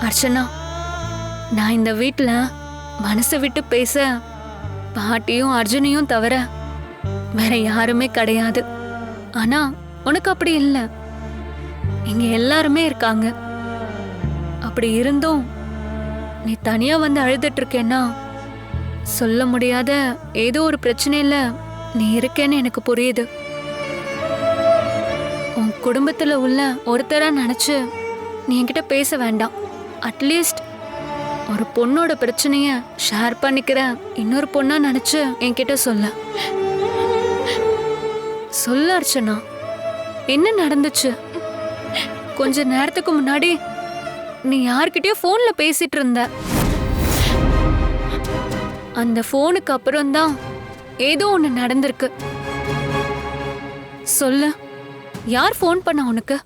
அர்ச்சனா, நான் இந்த வீட்ல மனசை விட்டு பேச பாட்டியும் அர்ஜுனையும் தவிர வேற யாருமே கிடையாது. ஆனா உனக்கு அப்படி இல்ல, இங்க எல்லாருமே இருக்காங்க. அப்படி இருந்தும் நீ தனியா வந்து அழுதுட்டு இருக்கேன்னா சொல்ல முடியாத ஏதோ ஒரு பிரச்சனையில நீ இருக்கேன்னு எனக்கு புரியுது. உன் குடும்பத்துல உள்ள ஒருத்தரா நினைச்சு நீ என்கிட்ட பேச வேண்டாம். அட்லீஸ்ட் ஒரு பொண்ணோட பிரச்சனைய ஷேர் பண்ணிக்கிற இன்னொரு பொண்ணா நினைச்சு என்கிட்ட சொல்ல அர்ச்சனா. என்ன நடந்துச்சு? கொஞ்ச நேரத்துக்கு முன்னாடி நீ யார்கிட்டயோ போன்ல பேசிட்டு இருந்த. அந்த போனுக்கு அப்புறம் தான் ஏதோ ஒண்ணு நடந்திருக்கு. சொல்லு, யார் போன் பண்ண உனக்கு?